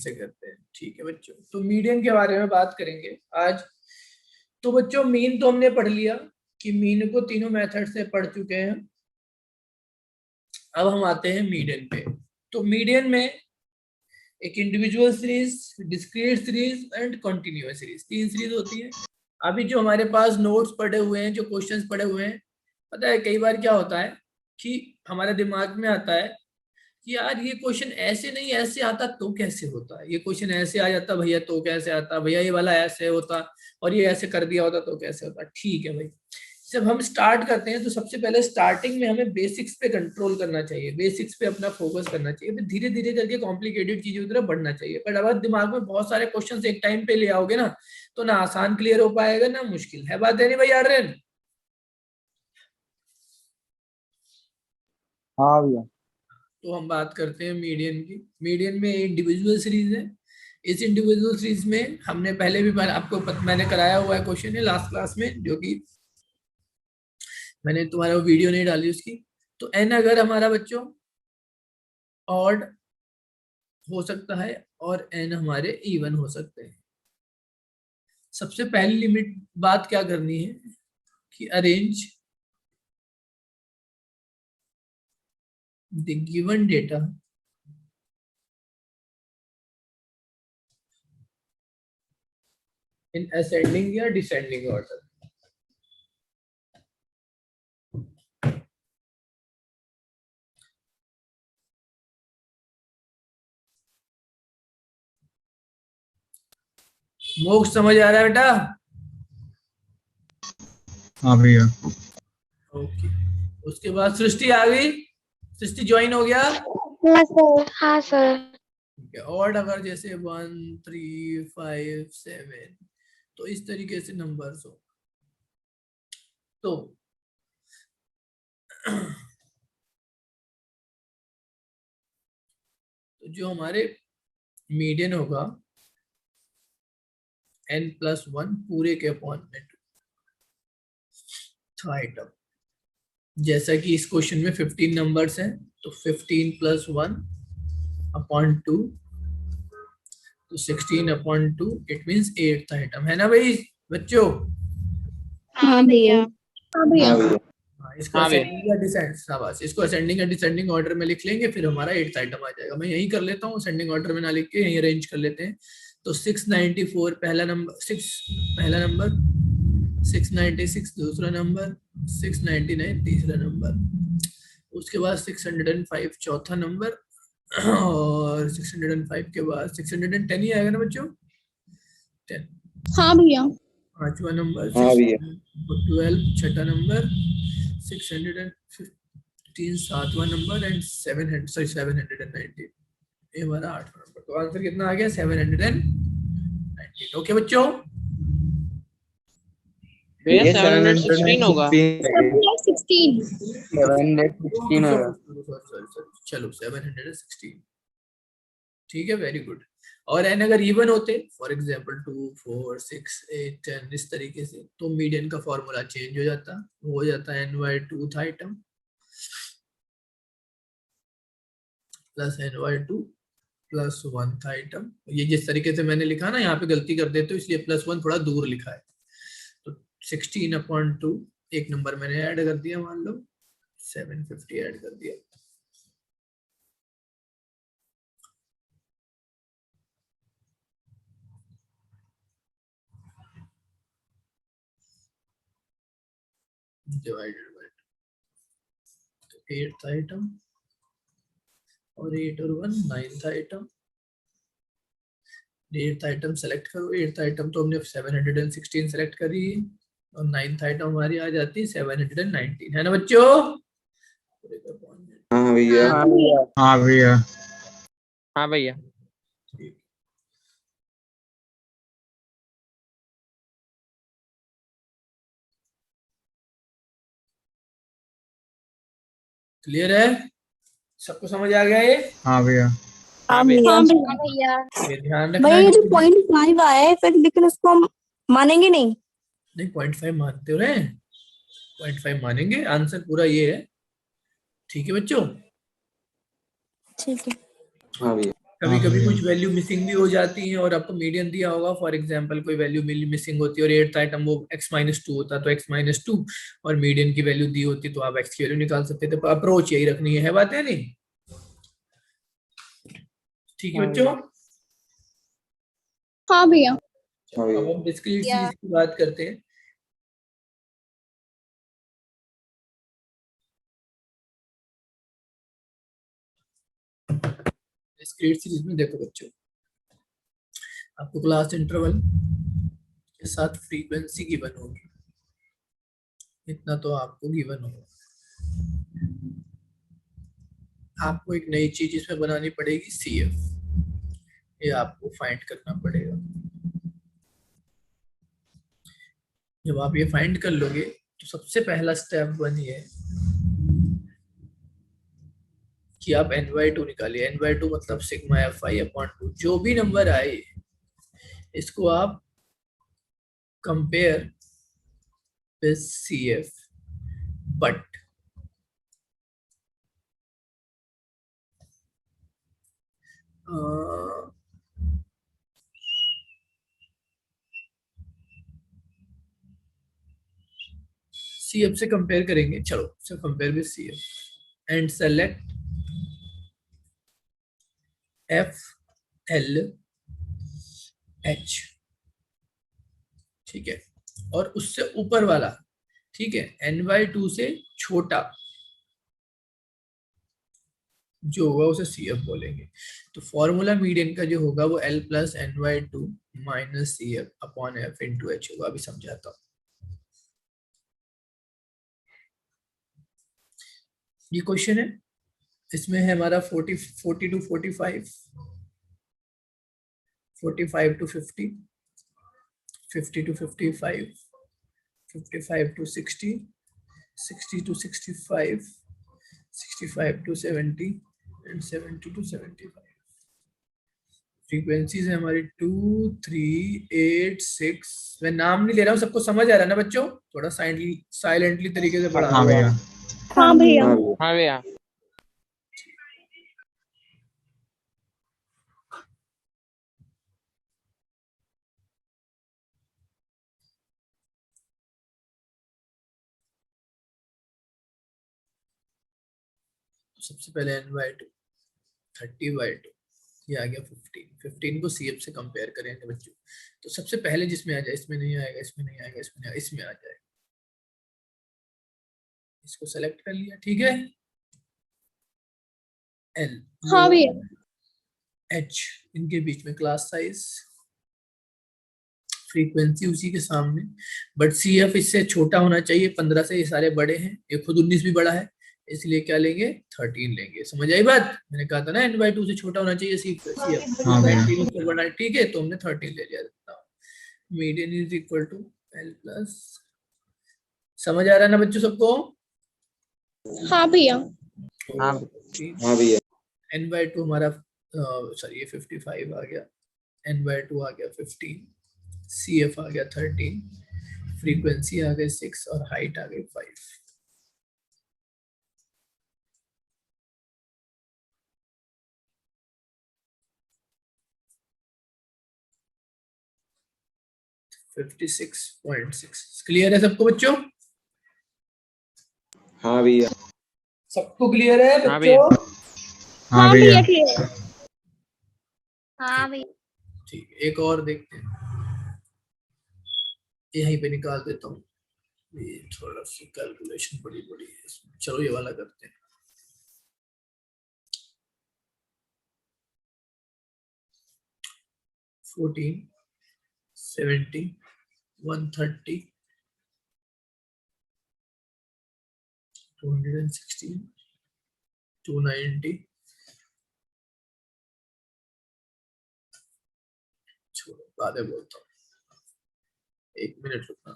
से करते हैं। ठीक है बच्चों, तो मीडियन के बारे में बात करेंगे आज। तो बच्चों मीन तो हमने पढ़ लिया कि मीन को तीनों मेथड से पढ़ चुके हैं। अब हम आते हैं मीडियन पे। तो मीडियन में एक individual series, discrete series and continuous series, 3 series होती है। अभी जो हमारे पास नोट्स पड़े हुए हैं, जो क्वेश्चंस पड़े हुए हैं, पता है कई बार क्या होता है कि हमारे दिमाग में आता है कि यार ये क्वेश्चन ऐसे नहीं ऐसे आता तो कैसे होता, ये क्वेश्चन ऐसे आ जाता भैया तो कैसे आता, भैया ये वाला ऐसे होता और ये ऐसे कर दिया होता तो कैसे होता। ठीक है भाई, जब हम स्टार्ट करते हैं तो सबसे पहले स्टार्टिंग में हमें बेसिक्स पे कंट्रोल करना चाहिए, बेसिक्स पे अपना फोकस करना चाहिए, फिर धीरे धीरे करके कॉम्प्लिकेटेड चीजों की तरफ बढ़ना चाहिए। पर अगर दिमाग में बहुत सारे क्वेश्चंस एक टाइम पे ले आओगे ना, तो ना आसान क्लियर हो पाएगा ना मुश्किल है। बात है नहीं भाई आर्यन? हाँ भैया। तो हम बात करते हैं मीडियन की। मीडियन में इंडिविजुअल सीरीज है। इस इंडिविजुअल सीरीज में हमने पहले भी आपको मैंने कराया हुआ है, क्वेश्चन है लास्ट क्लास में, जो कि मैंने तुम्हारा वीडियो नहीं डाली उसकी। तो एन अगर हमारा बच्चों ऑड हो सकता है और एन हमारे इवन हो सकते हैं। सबसे पहली लिमिट बात क्या करनी है कि arrange the given data in ascending या डिसेंडिंग ऑर्डर। मोक्ष समझ आ रहा है बेटा? हाँ भैया। ओके, उसके बाद सृष्टि आ गई। सृष्टि ज्वाइन हो गया? हाँ सर, हाँ सर। और अगर जैसे 1 3 5 7 तो इस तरीके से नंबर्स हो तो जो हमारे मीडियन होगा n+1 पूरे के अपॉन में आइटम। जैसा कि इस क्वेश्चन में 15 नंबर्स हैं, तो 15+1 अपॉन 2 तो 16/2 इट मींस 8th आइटम, है ना भाई बच्चों? हाँ भैया। हाँ भैया। इसको असेंडिंग या डिसेंडिंग, शाबाश, इसको असेंडिंग या डिसेंडिंग ऑर्डर में लिख लेंगे, फिर हमारा 8th आइटम आ जाएगा। मैं यही कर लेता हूँ, असेंडिंग ऑर्डर में ना लिख के यही अरेंज कर लेते हैं। तो 694 पहला नंबर, 6 पहला नंबर, 696 दूसरा नंबर, 699 तीसरा नंबर, उसके बाद 605 चौथा नंबर, और 605 के बाद 610 ही आएगा ना बच्चों? 10। हाँ भैया। पांचवा नंबर, हाँ भैया। 12 छठा नंबर, 615 सातवां नंबर एंड 790 ये हमारा 8वां नंबर। तो आंसर कितना आ गया? 790। ओके बच्चों, भैया 716 होगा। 716 होगा। चलो 716, ठीक है, वेरी गुड। और एन अगर इवन होते, फॉर एग्जांपल 2 4 6 8 10 इस तरीके से, तो मीडियन का फॉर्मूला चेंज हो जाता, वो हो जाता है n/2th item plus n/2 plus 1th item. ये जिस तरीके से मैंने लिखा ना, यहाँ पे गलती कर देते हो इसलिए +1 थोड़ा दूर लिखा है। तो 16/2 एक नंबर मैंने ऐड कर दिया, मान लो 750 ऐड कर दिया। डिवाइडेड बाय 8th आइटम और 8 और 1 9th item. 8th item select करो। 8th आइटम तो हमने 716 सेलेक्ट करी और 9th आइटम हमारी आ जाती है 719, है ना बच्चों? हाँ भैया। हाँ भैया। हाँ भैया। क्लियर है? सबको समझ आ गया ये? हाँ भैया। हाँ भैया। हाँ भैया। ये ध्यान रखना भैया है। ये जो 0.5 आया है फिर, लेकिन उसको हम मानेंगे नहीं। नहीं 0.5 मानते हो रहे? 0.5 मानेंगे, आंसर पूरा ये है। ठीक है बच्चों? ठीक है। हाँ भैया। कभी कभी भैया। कुछ वैल्यू मिसिंग भी हो जाती है और आपको मीडियन दिया होगा, फॉर एग्जांपल कोई वैल्यू मिसिंग होती है और 8th आइटम वो x-2 होता तो x-2 और मीडियन की वैल्यू दी होती तो आप x की वैल्यू निकाल सकते थे। तो अप्रोच यही रखनी है बात है नहीं? ठीक है बच्चों। हाँ भैया। अब हम डिस्क्रीट सीरीज की बात करते हैं। डिस्क्रीट सीरीज में देखो बच्चों, आपको क्लास इंटरवल के साथ फ्रीक्वेंसी गिवन होगी, इतना तो आपको गिवन होगा। आपको एक नई चीज इसमें बनानी पड़ेगी, CF, ये आपको फाइंड करना पड़ेगा। जब आप ये फाइंड कर लोगे तो सबसे पहला स्टेप वन ये है कि आप n/2 निकालिए। n/2 मतलब सिग्मा fi/2, जो भी नंबर आए इसको आप compare with CF, but CF से कंपेयर करेंगे, चलो से compare with CF and select FLH, ठीक है, और उससे ऊपर वाला, ठीक है, n/2 से छोटा जो होगा उसे CF बोलेंगे। तो फॉर्मूला मीडियन का जो होगा वो L + n/2 - CF/F × H होगा। अभी समझाता हूँ। ये क्वेश्चन है, इसमें है हमारा 40 to 45, 45 to 50, 50 to 55, 55 to 60, 60 to 65, 65 to 70 and 70 to 75। Frequencies है हमारी 2, 3, 8, 6। मैं नाम नहीं ले रहा हूँ, सबको समझ आ रहा है ना बच्चों? थोड़ा साइलेंटली तरीके से पढ़ा। हाँ भैया। हाँ भैया। हाँ भैया। सबसे पहले n/2, 30/2, ये आ गया 15। 15 को CF से कंपेयर करेंगे बच्चों। तो सबसे पहले जिसमें आ जाए, इसमें नहीं आएगा, इसमें नहीं आएगा, इसमें नहीं आएगा, इसमें आ जाए, इसको सेलेक्ट कर लिया, ठीक है। L, हाँ भैया। H, इनके बीच में क्लास साइज, फ्रीक्वेंसी उसी के सामने, बट CF इससे छोटा होना चाहिए 15 से, ये सारे बड़े हैं, ये खुद 19 भी बड़ा है, इसलिए क्या लेंगे, 13 लेंगे। समझ आई बात? मैंने कहा था ना n/2 से छोटा होना चाहिए CF, हाँ भैया। 13 से बड़ा, ठीक है, तो हमने 13 ले लिया। Median is equal to L+, समझ आ रहा है ना बच्चों सबको? हाँ भैया। हाँ भैया। n/2 हमारा सॉरी ये 55 आ गया, n/2 आ गया 15, CF आ गया 13, फ्रीक्वेंसी आ गई 6 और हाइट आ गई 5। क्लियर है सबको बच्चों? हाँ भैया। सबको क्लियर है हाँ भैया। बच्चों? हाँ भैया। हाँ भैया। ठीक है, एक और देखते हैं, यहीं पे निकाल देता हूँ। ये थोड़ा सी कैलकुलेशन बड़ी बड़ी है इसमें, चलो ये वाला करते हैं। $14, $70, $130, $216, $290। छोड़ो बाद में बोलता हूँ, 1 मिनट रुकना।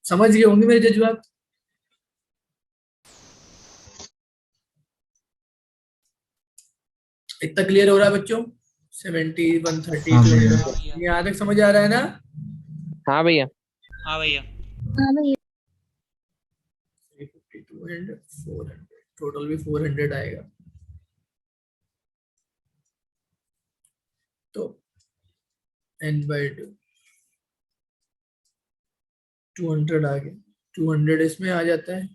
समझ गए होंगे मेरे जज्बात? इतना क्लियर हो रहा है बच्चों? 70, 130, हाँ भैया। 200, यहाँ तक समझ आ रहा है ना? हाँ भैया। हाँ भैया। 352 and 400, टोटल भी 400 आएगा। तो n/2 200 आ गया, 200 इसमें आ जाता है,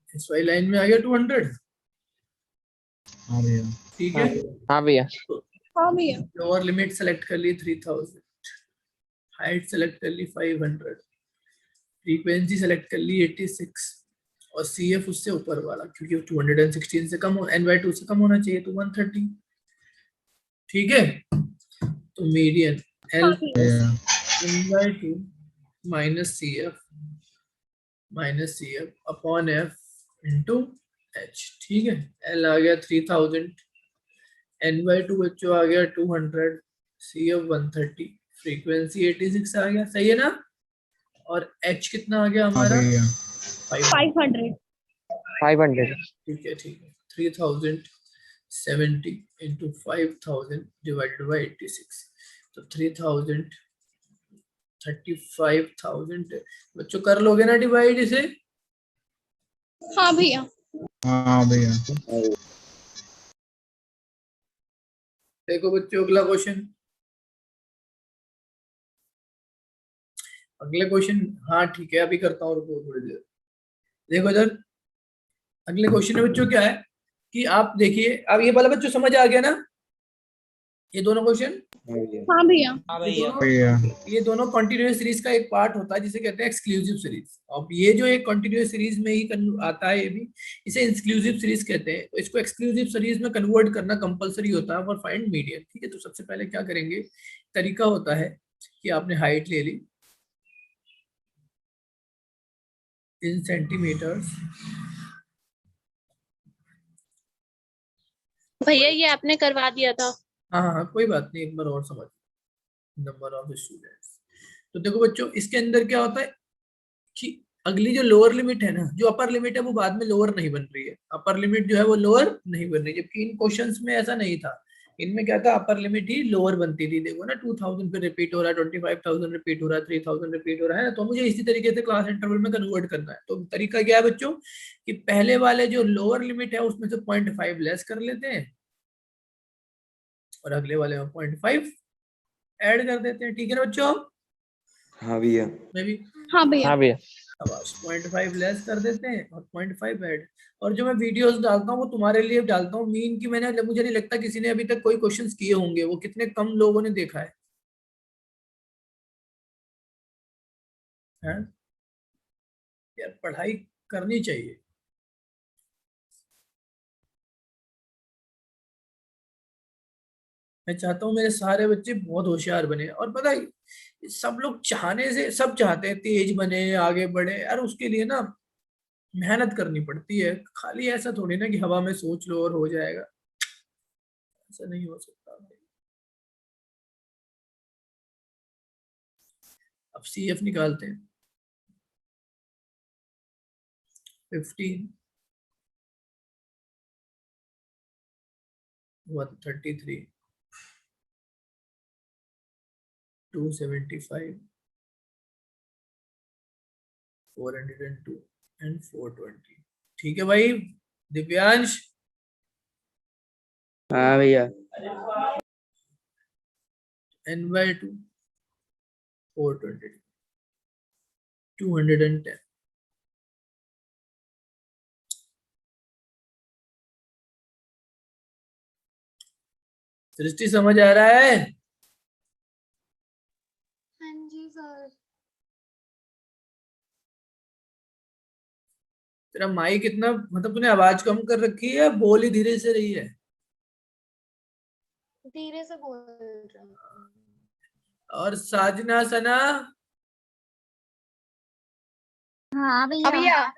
इस वाली लाइन में आ गया 200। हाँ भैया। ठीक है, हाँ भैया। हाँ भैया। लोअर लिमिट सेलेक्ट कर ली 3000, हाइट सेलेक्ट कर ली 500, फ्रीक्वेंसी सेलेक्ट कर ली 86 और CF उससे ऊपर वाला, क्योंकि 216 से कम n/2 से कम होना चाहिए, तो 130। ठीक है, तो मीडियन L भैया। n/2 minus CF upon F into H। ठीक है, L आ गया 3000, n/2 बच्चों आ गया 200, CF 130, फ्रीक्वेंसी 86 आ गया, सही है ना। और H कितना आ गया हाँ हमारा भैया। 500। 500। ठीक है, ठीक है, 3070 इंटू 5000 डिवाइडेड बाई 86, तो 35,000 बच्चों कर लोगे ना डिवाइड इसे। हाँ भैया। हाँ भैया। देखो बच्चों अगला क्वेश्चन, अगले क्वेश्चन, हाँ ठीक है अभी करता हूँ, रुको थोड़ी देर। देखो इधर अगले क्वेश्चन में बच्चों क्या है कि आप देखिए, अब ये वाला बच्चों समझ आ गया ना, ये दोनों क्वेश्चन। हाँ भैया। भैया। ये दोनों कॉन्टिन्यूअस सीरीज का एक पार्ट होता है जिसे कहते हैं एक्सक्लूसिव सीरीज। अब ये जो एक कॉन्टिन्यूअस सीरीज में ही आता है, ये भी इसे इंक्लूसिव सीरीज कहते हैं। तो इसको एक्सक्लूसिव सीरीज में कन्वर्ट करना कंपलसरी होता है फॉर फाइंड मीडियन। ठीक है, तो सबसे पहले क्या करेंगे, तरीका होता है कि आपने हाइट ले ली इन सेंटीमीटर्स, भैया ये आपने करवा दिया था। हाँ हाँ हाँ, कोई बात नहीं, एक बार और समझ, नंबर ऑफ स्टूडेंट्स। तो देखो बच्चों इसके अंदर क्या होता है कि अगली जो लोअर लिमिट है ना, जो अपर लिमिट है वो बाद में लोअर नहीं बन रही है, अपर लिमिट जो है वो लोअर नहीं बन रही, जबकि इन क्वेश्चंस में ऐसा नहीं था। इनमें क्या था, अपर लिमिट ही लोअर बनती थी। देखो ना 2000 पे रिपीट हो रहा है, 25,000 रिपीट हो रहा है, 3000 रिपीट हो रहा है ना, तो मुझे इसी तरीके से क्लास इंटरवल में कन्वर्ट करना है। तो तरीका क्या है बच्चों कि पहले वाले जो लोअर लिमिट है उसमें से 0.5 लेस कर लेते हैं और अगले वाले में 0.5 ऐड कर देते हैं। ठीक है ना बच्चों। हाँ भैया। मैं भी हाँ भैया। हाँ भैया। अब 0.5 लेस कर देते हैं और 0.5 ऐड। और जो मैं वीडियोस डालता हूँ वो तुम्हारे लिए डालता हूँ मीन की, मैंने मुझे नहीं लगता किसी ने अभी तक कोई क्वेश्चंस किए होंगे, वो कितने कम लोगों ने देखा है? यार पढ़ाई करनी चाहिए। मैं चाहता हूँ मेरे सारे बच्चे बहुत होशियार बने, और पता है सब लोग चाहने से सब चाहते हैं तेज बने, आगे बढ़े, यार उसके लिए ना मेहनत करनी पड़ती है। खाली ऐसा थोड़ी ना कि हवा में सोच लो और हो जाएगा, ऐसा नहीं हो सकता। अब CF निकालते हैं, 15 133 275 402 एंड 420। ठीक है भाई दिव्यांश। हाँ भैया। n/2 420 210। सृष्टि समझ आ रहा है? हाँ जी सर। तेरा माइक कितना, मतलब तूने आवाज कम कर रखी है, बोल ही धीरे से रही है। धीरे से बोल रहा हूँ। और साजना सना, हाँ भैया।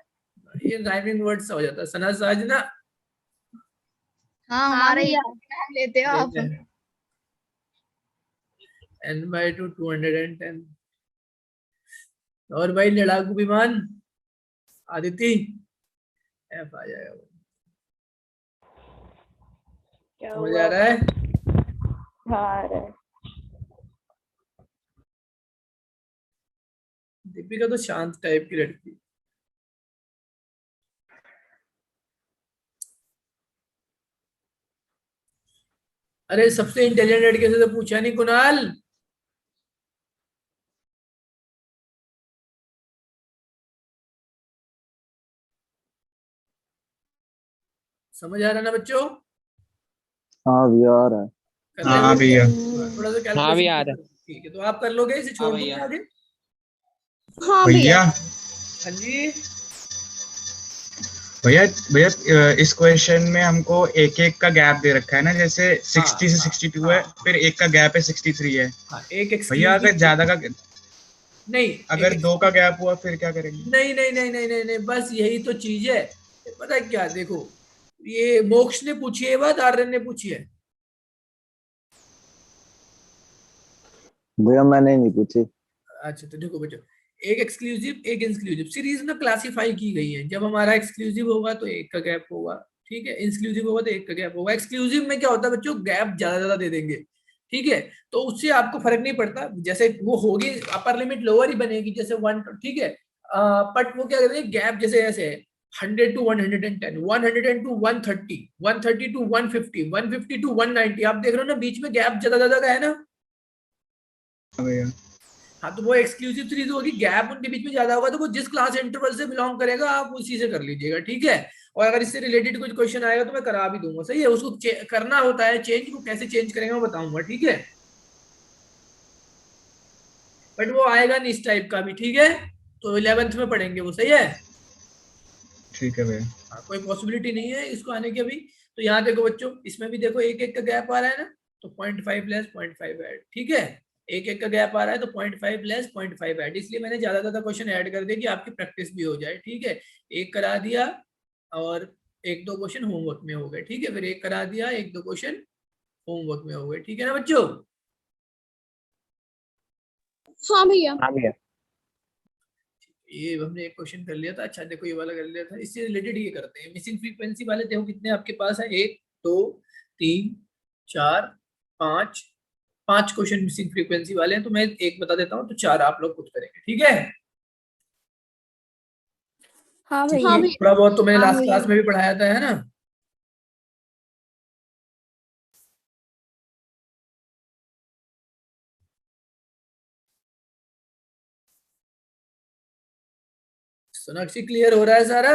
ये राइमिंग वर्ड सा हो जाता है, सना साजना। हाँ हमारा ही नाम लेते हो आप। n/2 210। और भाई लड़ाकू विमान आदिति, F आ जाएगा। समझ आ रहा है? दीपिका तो शांत टाइप की लड़की। अरे सबसे इंटेलिजेंट लड़के से तो पूछा नहीं कुणाल। समझ आ रहा ना बच्चों? हाँ भैया आ रहा है। कर ले हाँ कोई? भैया। थोड़ा सा हाँ भी कैलकुलेशन आ कर रहा लो। ठीक है, तो आप कर लोगे, इसे हाँ छोड़ दूंगा भैया। आगे। हाँ भैया। भैया हाँ जी। भैया भैया इस क्वेश्चन में हमको एक एक का गैप दे रखा है ना, जैसे हाँ 60 से हाँ 62 है, हाँ फिर एक का गैप है 63 है। हाँ, एक भैया अगर एक्सक्लूसिव। ज्यादा का, नहीं, अगर दो का गैप हुआ फिर क्या करेंगे? नहीं नहीं नहीं नहीं नहीं नहीं, बस यही तो चीज है। पता है क्या, देखो, ये मोक्ष ने पूछी है बात, आर्यन ने पूछी है। भैया मैंने नहीं पूछी। अच्छा तो देखो बच्चों, एक एक्सक्लूसिव एक इंक्लूसिव सीरीज में क्लासिफाई की गई है। जब हमारा एक्सक्लूसिव होगा तो एक का गैप होगा, ठीक है। इंक्लूसिव होगा तो एक का गैप होगा। एक्सक्लूसिव में क्या होता है बच्चों, गैप ज्यादा ज्यादा दे देंगे, ठीक है। तो उससे आपको फर्क नहीं पड़ता, जैसे वो होगी अपर लिमिट लोअर ही बनेगी, जैसे 1, ठीक है। बट वो क्या कहते हैं, गैप जैसे ऐसे है, 100 to 110, 110 to 130, 130 to 150, 150 to 190। आप देख रहे हो ना, बीच में गैप ज्यादा ज्यादा का है ना। हाँ भैया। हाँ, तो वो एक्सक्लूसिव सीरीज होगी, गैप उनके बीच में ज्यादा होगा, तो वो जिस क्लास इंटरवल से बिलोंग करेगा आप उसी से कर लीजिएगा, ठीक है। और अगर इससे रिलेटेड कुछ क्वेश्चन आएगा तो मैं करा भी दूंगा, सही है। उसको करना होता है चेंज, को कैसे चेंज करेंगे मैं बताऊंगा, ठीक है। बट वो आएगा नहीं इस टाइप का भी, ठीक है। तो 11th में पढ़ेंगे वो, सही है। ठीक है भैया। हाँ, कोई पॉसिबिलिटी नहीं है इसको आने की अभी। तो यहाँ देखो बच्चों, इसमें भी देखो एक एक का गैप आ रहा है ना, तो 0.5 लेस 0.5 ऐड, ठीक है। एक एक का गैप आ रहा है तो 0.5 लेस 0.5 ऐड, इसलिए मैंने ज्यादा ज्यादा क्वेश्चन ऐड कर दिया कि आपकी प्रैक्टिस भी हो जाए, ठीक है। एक करा दिया, और एक दो क्वेश्चन होमवर्क में हो गए, ठीक है। फिर एक करा दिया, एक दो क्वेश्चन होमवर्क में हो गए, ठीक है ना बच्चों। हाँ भैया। हाँ भैया। ये हमने एक क्वेश्चन कर लिया था। अच्छा देखो, ये वाला कर लिया था, इससे रिलेटेड ये करते हैं। मिसिंग फ्रीक्वेंसी वाले देखो कितने आपके पास है, 1 2 3 4 5, 5 क्वेश्चन मिसिंग फ्रीक्वेंसी वाले हैं। तो मैं एक बता देता हूँ, तो 4 आप लोग खुद करेंगे, ठीक है। हाँ ठीक भैया। है, थोड़ा बहुत तो मैंने हाँ लास्ट भैया। क्लास में भी पढ़ाया था, है ना। सोनाक्षी क्लियर हो रहा है सारा?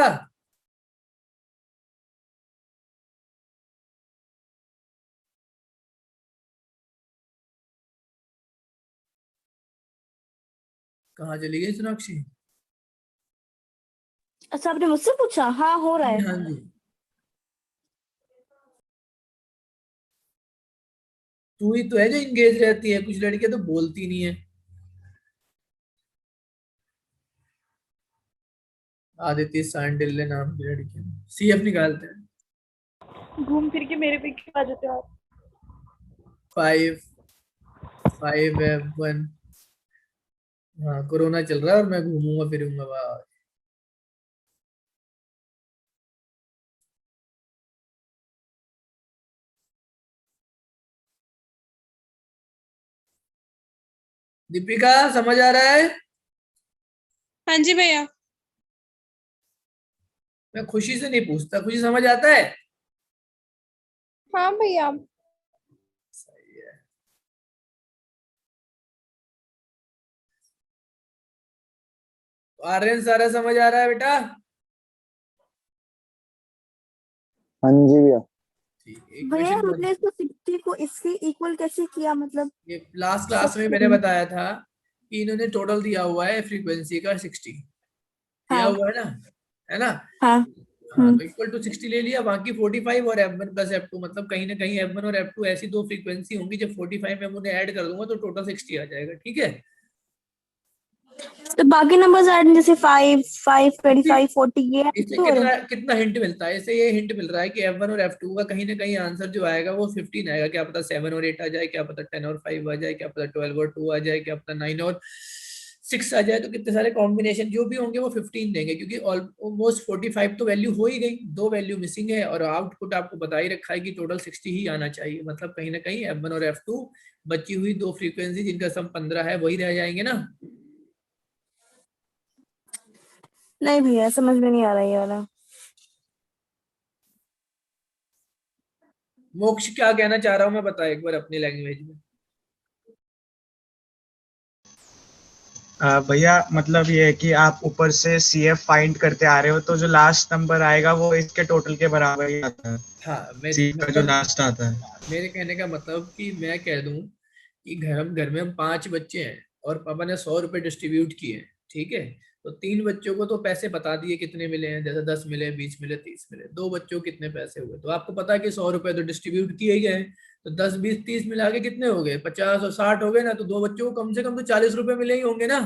कहाँ चली गई सोनाक्षी? अच्छा, आपने मुझसे पूछा? हाँ, हो रहा है। हाँ जी। तू ही तो है जो इंगेज रहती है, कुछ लड़कियां तो बोलती नहीं है। आदित्य सांडिल्य नाम की लड़की, सीएफ निकालते हैं। घूम फिर के मेरे पे क्यों आ जाते हो आप? 5 5F1। हाँ, कोरोना चल रहा है और मैं घूमूंगा फिरूंगा, वाह। दीपिका समझ आ रहा है? हाँ जी भैया। मैं खुशी से नहीं पूछता, खुशी समझ आता है? हाँ भैया। सही है। तो आर्यन सारा समझ आ रहा है बेटा? हाँ जी भैया। ठीक है, एक भैया क्वेश्चन हमने इसको 60 को इससे इक्वल कैसे किया, मतलब ये लास्ट क्लास में मैंने सेक्शन। बताया था कि इन्होंने टोटल दिया हुआ है फ्रीक्वेंसी का 60, दिया हाँ हुआ है ना, है ना। हाँ। हाँ, तो इक्वल टू 60 ले लिया, बाकी 45 और F1 प्लस F2, मतलब कहीं ना कहीं F1 और F2 ऐसी दो फ्रीक्वेंसी होंगी, जब 45 में उन्हें ऐड कर दूंगा तो टोटल 60 आ जाएगा, ठीक है। तो बाकी नंबर्स ऐड, जैसे 5 5 25 40, ये ऐड इससे क्यों हो रहे कितना हैं? कितना हिंट मिलता है, इससे ये हिंट मिल रहा है कि F1 और F2 का कहीं ना कहीं आंसर जो आएगा वो 15 आएगा। क्या पता 7 और 8 आ जाए, क्या पता 10 और 5 आ जाए, क्या पता 12 और 2 आ जाए, क्या पता 9 और 6 आ जाए। तो कितने सारे कॉम्बिनेशन जो भी होंगे वो 15 देंगे, क्योंकि ऑलमोस्ट 45 तो वैल्यू हो ही गई, दो वैल्यू मिसिंग है, और आउटपुट आपको बता ही रखा है कि टोटल 60 ही आना चाहिए। मतलब कहीं ना कहीं F1 और F2 बची हुई दो फ्रीक्वेंसी जिनका सम 15 है वही रह जाएंगे ना। नहीं भैया, समझ में नहीं आ रहा ये वाला। मोक्ष क्या कहना चाह रहा हूं मैं, बता एक बार अपनी लैंग्वेज में। भैया मतलब ये है कि आप ऊपर से CF फाइंड करते आ रहे हो, तो जो लास्ट नंबर आएगा वो इसके टोटल के बराबर ही आता है। हाँ सी का जो मतलब लास्ट आता है। मेरे कहने का मतलब कि मैं कह दूं कि घर में हम 5 बच्चे हैं और पापा ने 100 रुपए डिस्ट्रीब्यूट किए हैं, ठीक है। तो 3 बच्चों को तो पैसे बता दिए कितने मिले हैं, जैसे 10 मिले, 20 मिले, 30 मिले। 2 बच्चों को कितने पैसे हुए, तो आपको पता है कि 100 रुपए तो डिस्ट्रीब्यूट किए ही गए। तो 10, 20, 30 मिला के कितने हो गए, 50 और 60 हो गए ना। तो 2 बच्चों को कम से कम तो 40 रुपए मिले ही होंगे ना।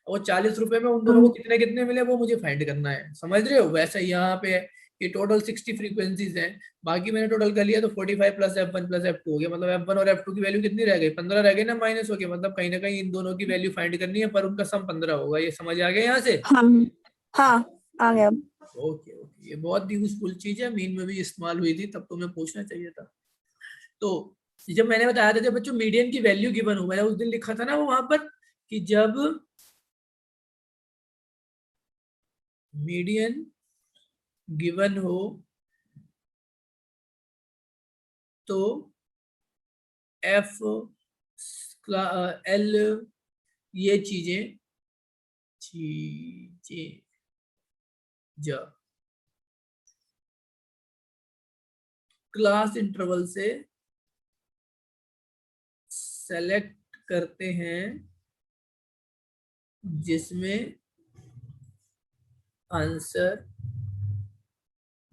और 40 रुपए में उन दोनों को कितने कितने मिले वो मुझे फाइंड करना है, समझ रहे हो। वैसे यहाँ पे है कि टोटल 60 फ्रीक्वेंसीज हैं, बाकी मैंने टोटल कर लिया तो 45 प्लस F1 प्लस F2 हो गया। मतलब F1 और F2 की वैल्यू कितनी रह गई, 15 रह गई ना, माइनस हो गया। मतलब कहीं ना कहीं इन दोनों की वैल्यू फाइंड करनी है, पर उनका सम 15 होगा। ये समझ आ गया यहाँ से। हाँ हाँ आ गया। ओके ओके, ये बहुत यूजफुल चीज है, मीन में भी इस्तेमाल हुई थी, तब तुम्हें पूछना चाहिए था। तो जब मैंने बताया था, जब बच्चों मीडियन की वैल्यू गिवन हो, मैंने उस दिन लिखा था ना वो वहां पर कि जब मीडियन गिवन हो तो F L ये चीजें जब क्लास इंटरवल से सेलेक्ट करते हैं जिसमें आंसर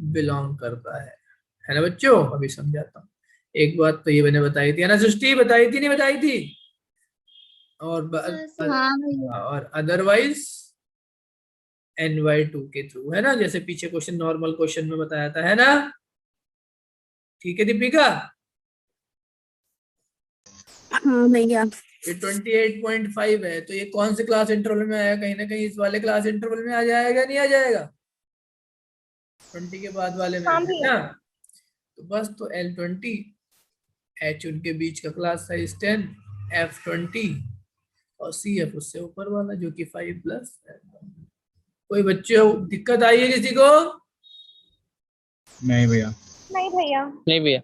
बिलोंग करता है ना बच्चों। अभी समझाता हूँ। एक बात तो ये मैंने बताई थी, है ना सृष्टि, बताई थी नहीं बताई थी। और अदरवाइज NY2 के थ्रू, है ना, जैसे पीछे क्वेश्चन नॉर्मल क्वेश्चन में बताया था, है ना। ठीक है दीपिका। हाँ भैया। ये 28.5 है, तो ये कौन से क्लास इंटरवल में आया, कहीं ना कहीं इस वाले क्लास इंटरवल में आ जाएगा, नहीं आ जाएगा, 20 के बाद वाले में, हाँ है भैया। ना। तो बस तो L20 H उनके बीच का क्लास साइज 10, F20 और CF उससे ऊपर वाला जो कि 5 प्लस। कोई बच्चे दिक्कत आई है किसी को? नहीं भैया। नहीं भैया। नहीं भैया।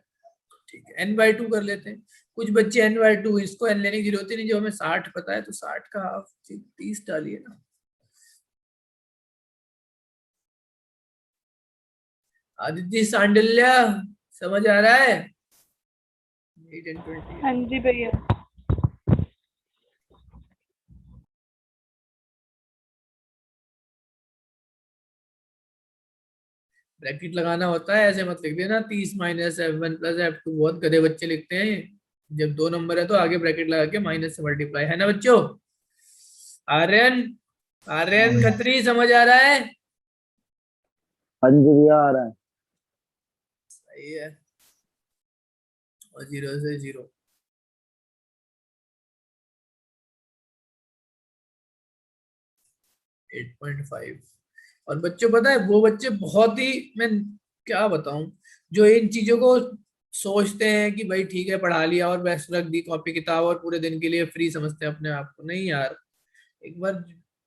ठीक है, N/2 कर लेते हैं। कुछ बच्चे N/2, इसको N लेने की जरूरत ही नहीं, जो हमें 60 पता है, तो 60 का हाफ 30 डालिए ना। आदित्य सांडिल्या, समझ आ रहा है? 8 and 20 हाँ जी भैया। ब्रैकेट लगाना होता है, ऐसे मत लिख देना 30 माइनस F1 प्लस F2। बहुत गधे बच्चे लिखते हैं। जब 2 नंबर है तो आगे ब्रैकेट लगा के माइनस से मल्टीप्लाई, है ना बच्चों। आर्यन, आर्यन खत्री, समझ आ रहा है? हाँ जी भैया आ रहा है। सही है। और 0 से 0। एट 8.5। और बच्चों पता है, वो बच्चे बहुत ही, मैं क्या बताऊं, जो इन चीजों को सोचते हैं कि भाई ठीक है पढ़ा लिया और बस रख दी कॉपी किताब और पूरे दिन के लिए फ्री समझते हैं अपने आप को। नहीं यार, एक बार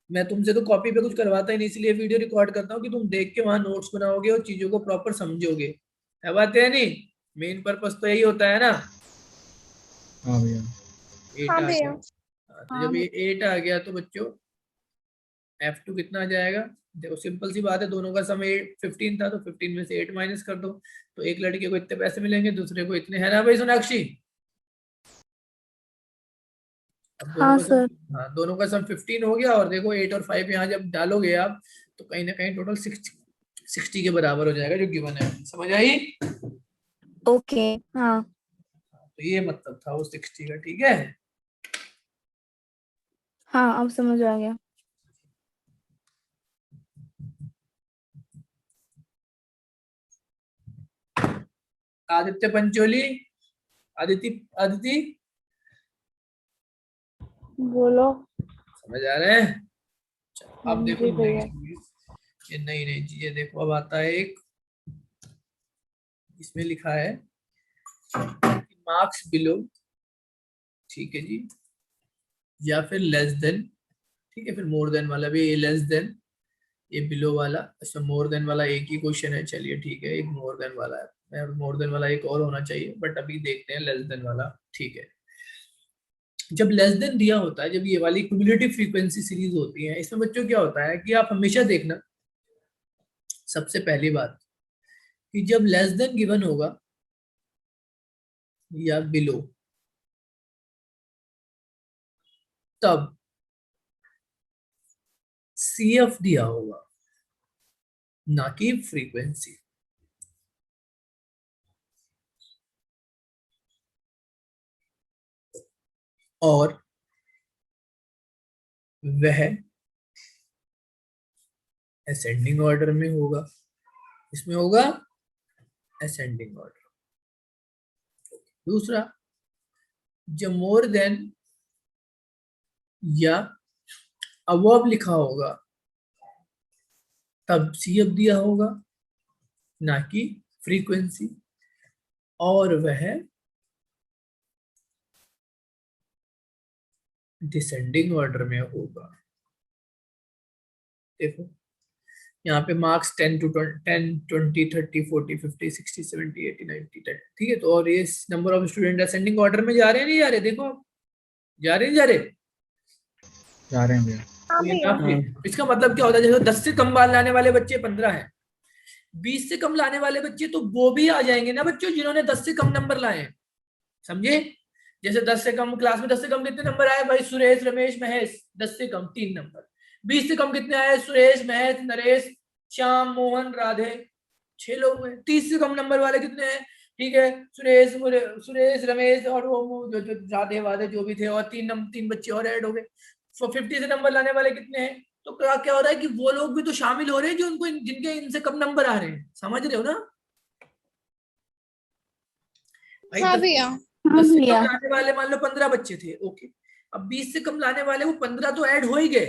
मैं तुमसे तो कॉपी पे कुछ करवाता ही नहीं, इसलिए वीडियो रिकॉर्ड करता हूँ कि तुम देख के वहां नोट्स बनाओगे और चीजों को प्रॉपर समझोगे। है बात है नहीं? मेन पर्पस तो यही होता है ना। हाँ भैया। 8 हाँ आ भैया। गया। तो जब ये 8 आ गया तो बच्चों F2 कितना आ जाएगा? देखो सिंपल सी बात है, दोनों का सम 15 था, तो 15 में से 8 माइनस कर दो। तो एक लड़के को इतने पैसे मिलेंगे, दूसरे को इतने, है ना भाई सोनाक्षी। अब दोनों हाँ का सर। सम, हाँ दोनों का सम 15 हो गया। और देखो 8 और 5 यहाँ जब डालोगे आप, तो कहीं ना कहीं टोटल 60 के बराबर हो जाएगा जो गिवन है। समझ आई? ओके। हाँ तो ये मतलब था वो 60 का, ठीक है। हाँ अब समझ आ गया। आदित्य पंचोली, आदिति, आदिति बोलो। समझ आ रहे हैं? हाँ अब देखो जी भैया। ये नई नई चीजें देखो। अब आता है एक, इसमें लिखा है मार्क्स बिलो, ठीक है जी, या फिर लेस देन, ठीक है, फिर मोर देन वाला भी, ये लेस देन, ये बिलो वाला। अच्छा मोर देन वाला एक ही क्वेश्चन है, चलिए ठीक है, एक मोर देन वाला है। मोर देन वाला एक और होना चाहिए, बट अभी देखते हैं लेस देन वाला। ठीक है, जब लेस देन दिया होता है, जब ये वाली क्युमुलेटिव फ्रीक्वेंसी सीरीज होती है, इसमें बच्चों क्या होता है कि आप हमेशा देखना, सबसे पहली बात कि जब लेस देन गिवन होगा या बिलो, तब CF दिया होगा, ना कि फ्रीक्वेंसी। और वह असेंडिंग ऑर्डर में होगा, इसमें होगा असेंडिंग ऑर्डर। दूसरा, जब मोर देन या अबव लिखा होगा, तब CF दिया होगा, ना कि फ्रीक्वेंसी। और वह डिसेंडिंग ऑर्डर में होगा। देखो यहाँ पे मार्क्स 10 to 10, 20, 30, 40, 50, 60, 70, 80, 90, 10, ठीक है। तो और ये number of student ascending order में जा रहे हैं, नहीं जा रहे? देखो आप, जा रहे हैं, जा रहे हैं भैया। हाँ तो ये भैया। काफी, इसका मतलब क्या होता है, जैसे 10 से कम बाल लाने वाले बच्चे 15 हैं, 20 से कम लाने वाले बच्चे तो वो भी आ जाएंगे ना बच्चों, जिन्होंने 10 से कम नंबर लाए हैं, समझे? जैसे 10 से कम क्लास में 10 से कम कितने नंबर आए भाई? सुरेश, रमेश, महेश। 10 से कम 3 नंबर। 20 से कम कितने आए? सुरेश, महेश, नरेश, श्याम, मोहन, राधे, 6 लोग हैं। 30 से कम नंबर वाले कितने हैं? ठीक है, सुरेश, रमेश और वो जो राधे वाधे जो भी थे, और 3 बच्चे और ऐड हो गए। 50 से नंबर लाने वाले कितने हैं? तो क्या हो रहा है कि वो लोग भी तो शामिल हो रहे हैं जो उनको जिनके इनसे कम नंबर आ रहे हैं, समझ रहे हो ना भाई? हाँ भैया। 10 से कम भैया। लाने वाले मान लो 15 बच्चे थे, ओके। अब 20 से कम लाने वाले वो 15 तो ऐड हो ही गए,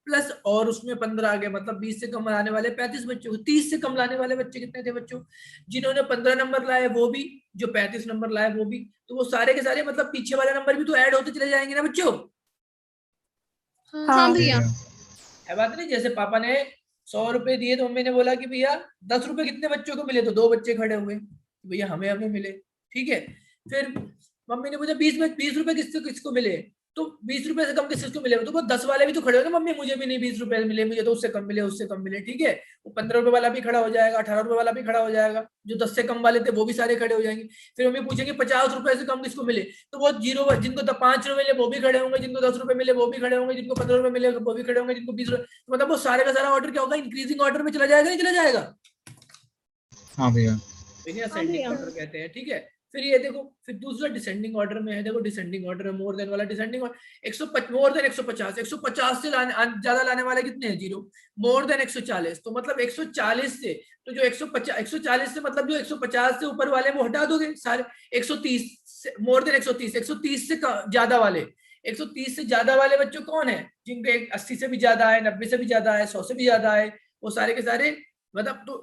प्लस और उसमें 15 आ गए, मतलब 20 से कम लाने वाले 35 बच्चे हो। 30 से कम लाने वाले बच्चे कितने थे बच्चों? जिन्होंने 15 नंबर लाए वो भी, जो 35 नंबर लाए वो भी, तो वो सारे के सारे मतलब पीछे वाले नंबर भी तो ऐड होते चले जाएंगे ना बच्चों। हाँ भैया। है बात नहीं? जैसे पापा ने 100 रुपए दिए तो मम्मी ने बोला कि भैया 10 रुपए कितने बच्चों को मिले? तो 2 बच्चे खड़े हुए, भैया हमें हमें मिले, ठीक है। फिर मम्मी ने पूछा 20 रुपए किसको किसको मिले? तो 20 रुपए से कम किसको मिले? तो वो 10 वाले भी तो खड़े हो ना, मम्मी मुझे भी नहीं 20 रुपए मिले, मुझे तो उससे कम मिले, उससे कम मिले, ठीक है। वो 15 रुपए वाला भी खड़ा हो जाएगा, 18 रुपए वाला भी खड़ा हो जाएगा, जो 10 से कम वाले थे वो भी सारे खड़े हो जाएंगे। फिर मम्मी पूछेंगे 50 रुपए से कम किसको मिले? तो वो जीरो, जिनको 5 रुपए मिले वो भी खड़े होंगे, जिनको 10 रुपए मिले वो भी खड़े होंगे, जिनको 15 रुपए मिले वो भी खड़े होंगे, जिनको 20 रुपए, मतलब वो सारे का सारा ऑर्डर क्या होगा? इंक्रीजिंग ऑर्डर में चला जाएगा, नहीं चला जाएगा? हाँ भैया। असेंडिंग ऑर्डर कहते हैं, ठीक है। फिर ये देखो, फिर दूसरा डिसेंडिंग ऑर्डर में है, देखो डिसेंडिंग ऑर्डर में मोर देन वाला डिसेंडिंग ऑर्डर 150, मोर देन 150, 150 से ज्यादा लाने वाले कितने हैं? 0। मोर देन 140, तो मतलब 140 से, तो जो 150, 140 से मतलब जो 150 से ऊपर वाले वो हटा दोगे सारे। 130 से, मोर देन 130, 130 से ज्यादा वाले, 130 से ज्यादा वाले बच्चों कौन है? जिनके 80 से भी ज्यादा है, 90 से भी ज्यादा है, 100 से भी ज्यादा है, वो सारे के सारे, मतलब तो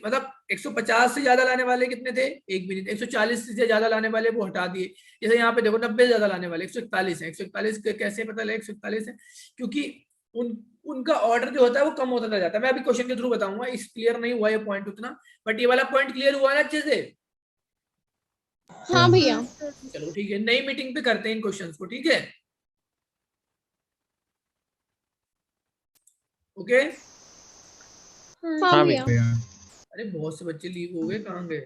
मतलब 150 से ज्यादा लाने वाले कितने थे? 1 मिनट। 140 से ज्यादा लाने वाले वो हटा दिए। जैसे यहाँ पे देखो 90 से ज्यादा लाने वाले 141 है। 141 कैसे पता लगे 141 है? क्योंकि उनका ऑर्डर जो होता है वो कम होता चला जाता है। मैं अभी क्वेश्चन के थ्रू बताऊंगा, इस क्लियर नहीं हुआ ये पॉइंट उतना, बट ये वाला पॉइंट क्लियर हुआ ना अच्छे से? हाँ भैया। चलो ठीक है, नई मीटिंग पे करते हैं इन क्वेश्चंस को, ठीक है? ओके। हाँ भैया। भैया। अरे बहुत से बच्चे लीव हो गए, कहाँ गए?